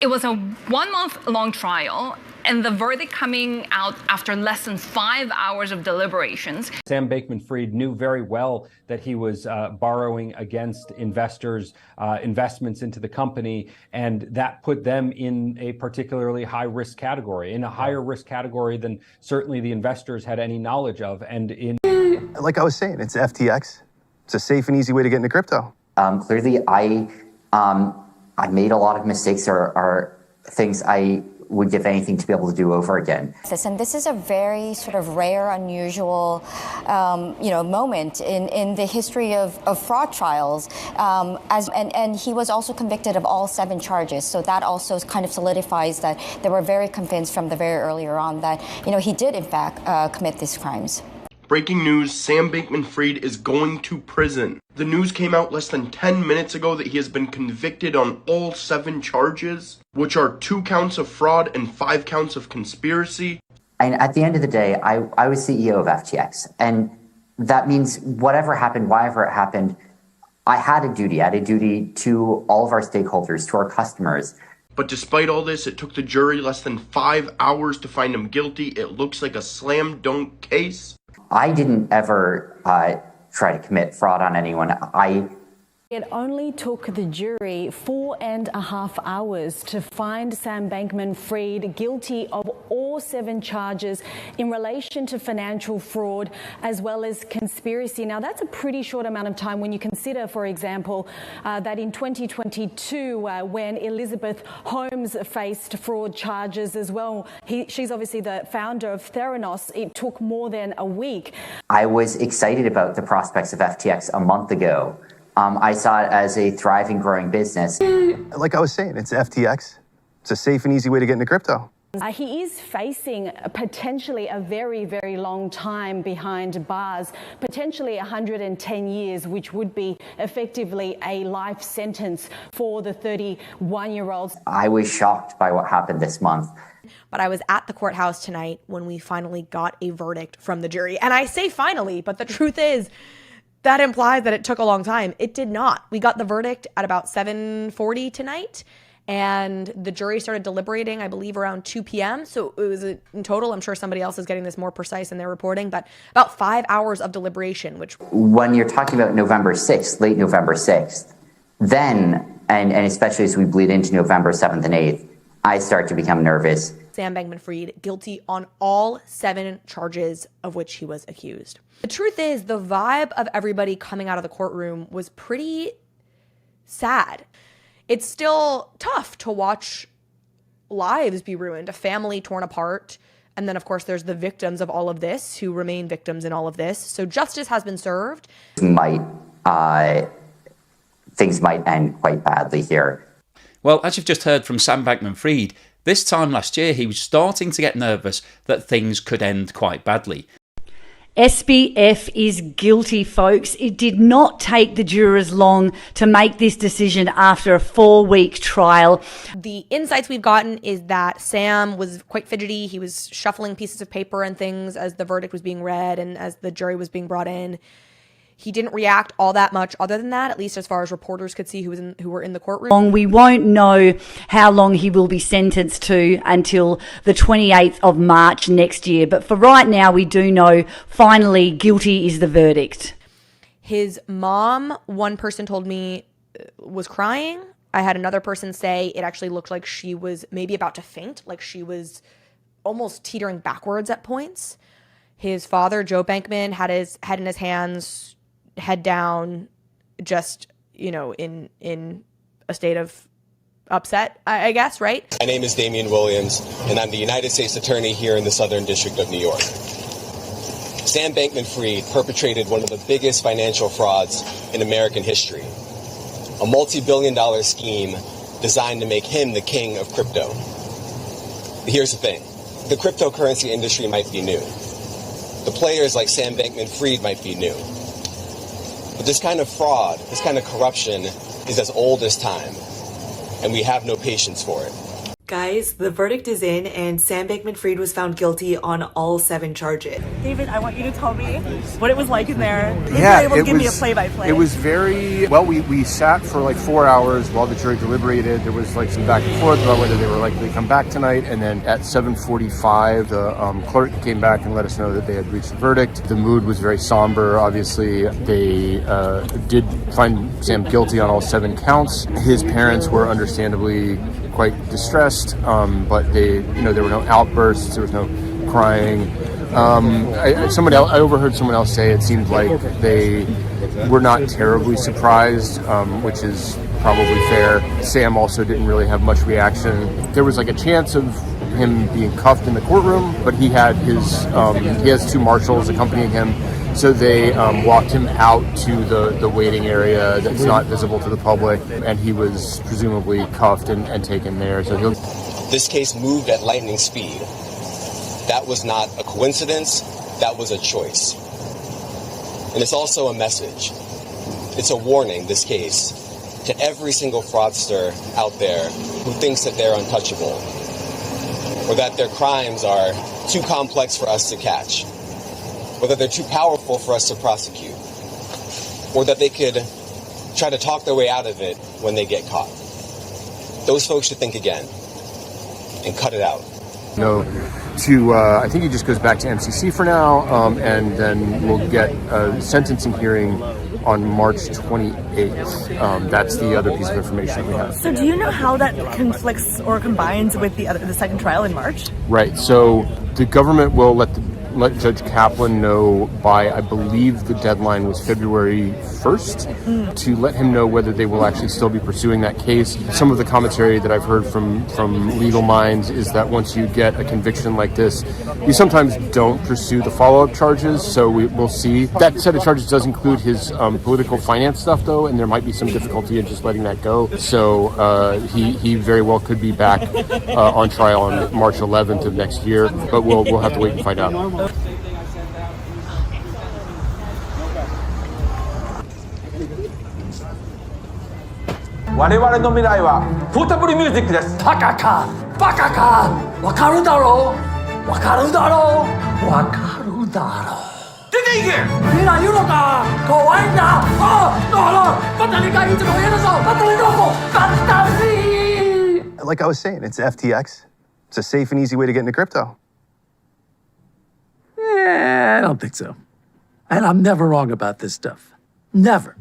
It was a 1-month-long trial, and the verdict coming out after less than 5 hours of deliberations. Sam Bankman-Fried knew very well that he was borrowing against investors' investments into the company, and that put them in a particularly high-risk category, in a higher risk category than certainly the investors had any knowledge of. And like I was saying, it's FTX. It's a safe and easy way to get into crypto. Clearly, I made a lot of mistakes or things I would give anything to be able to do over again. And this is a very sort of rare, unusual, moment in the history of fraud trials. And he was also convicted of all 7 charges. So that also kind of solidifies that they were very convinced from the very earlier on that, he did in fact commit these crimes. Breaking news, Sam Bankman-Fried is going to prison. The news came out less than 10 minutes ago that he has been convicted on all 7 charges, which are 2 counts of fraud and 5 counts of conspiracy. And at the end of the day, I was CEO of FTX. And that means whatever happened, wherever it happened, I had a duty to all of our stakeholders, to our customers. But despite all this, it took the jury less than 5 hours to find him guilty. It looks like a slam dunk case. I didn't ever try to commit fraud on anyone. It only took the jury 4.5 hours to find Sam Bankman-Fried guilty of all 7 charges in relation to financial fraud as well as conspiracy. Now, that's a pretty short amount of time when you consider, for example, that in 2022, when Elizabeth Holmes faced fraud charges as well, she's obviously the founder of Theranos, it took more than a week. I was excited about the prospects of FTX a month ago. I saw it as a thriving, growing business. Like I was saying, it's FTX. It's a safe and easy way to get into crypto. He is facing potentially a very, very long time behind bars, potentially 110 years, which would be effectively a life sentence for the 31-year-old. I was shocked by what happened this month. But I was at the courthouse tonight when we finally got a verdict from the jury. And I say finally, but the truth is, that implies that it took a long time. It did not. We got the verdict at about 7:40 tonight, and the jury started deliberating, I believe, around 2 p.m. So it was in total, I'm sure somebody else is getting this more precise in their reporting, but about 5 hours of deliberation, which... When you're talking about November 6th, late November 6th, then, and especially as we bleed into November 7th and 8th, I start to become nervous. Sam Bankman-Fried guilty on all 7 charges of which he was accused. The truth is, the vibe of everybody coming out of the courtroom was pretty sad. It's still tough to watch lives be ruined, a family torn apart, and then, of course, there's the victims of all of this who remain victims in all of this. So justice has been served. Things might end quite badly here. Well, as you've just heard from Sam Bankman-Fried, this time last year he was starting to get nervous that things could end quite badly. SBF is guilty, folks. It did not take the jurors long to make this decision after a 4-week trial. The insights we've gotten is that Sam was quite fidgety. He was shuffling pieces of paper and things as the verdict was being read and as the jury was being brought in. He didn't react all that much other than that, at least as far as reporters could see who were in the courtroom. We won't know how long he will be sentenced to until the 28th of March next year. But for right now, we do know finally guilty is the verdict. His mom, one person told me, was crying. I had another person say it actually looked like she was maybe about to faint, like she was almost teetering backwards at points. His father, Joe Bankman, had his head in his hands, head down, just, in a state of upset, I guess, right? My name is Damian Williams, and I'm the United States Attorney here in the Southern District of New York. Sam Bankman-Fried perpetrated one of the biggest financial frauds in American history, a multi-billion-dollar scheme designed to make him the king of crypto. Here's the thing. The cryptocurrency industry might be new. The players like Sam Bankman-Fried might be new. But this kind of fraud, this kind of corruption is as old as time, and we have no patience for it. Guys, the verdict is in, and Sam Bankman-Fried was found guilty on all 7 charges. David, I want you to tell me what it was like in there. Maybe Yeah, you're able to give me a play-by-play. It was very well. We sat for like 4 hours while the jury deliberated. There was like some back and forth about whether they were likely to come back tonight. And then at 7:45, the clerk came back and let us know that they had reached the verdict. The mood was very somber. Obviously, they did find Sam guilty on all 7 counts. His parents were understandably quite distressed, but there were no outbursts, there was no crying. I overheard someone else say it seemed like they were not terribly surprised, which is probably fair. Sam also didn't really have much reaction. There was like a chance of him being cuffed in the courtroom, but he had he has 2 marshals accompanying him. So they walked him out to the waiting area that's not visible to the public, and he was presumably cuffed and taken there. So This case moved at lightning speed. That was not a coincidence, that was a choice. And it's also a message. It's a warning, this case, to every single fraudster out there who thinks that they're untouchable, or that their crimes are too complex for us to catch, or that they're too powerful for us to prosecute, or that they could try to talk their way out of it when they get caught. Those folks should think again and cut it out. I think he just goes back to MCC for now, and then we'll get a sentencing hearing on March 28th. That's the other piece of information we have. So do you know how that conflicts or combines with the second trial in March? Right. So the government will let Judge Kaplan know by, I believe the deadline was February 1st, to let him know whether they will actually still be pursuing that case. Some of the commentary that I've heard from legal minds is that once you get a conviction like this, you sometimes don't pursue the follow-up charges, so we'll see. That set of charges does include his political finance stuff, though, and there might be some difficulty in just letting that go. So he very well could be back on trial on March 11th of next year, but we'll have to wait and find out. 我々の未来はポータブルミュージックです。バカかバカかわかるだろうわかるだろうわかるだろう出ていけみんな言うのか怖いんだバタリがいつも言うのバタリどこバタリ Like I was saying, it's FTX. It's a safe and easy way to get into crypto. I don't think so. And I'm never wrong about this stuff. Never.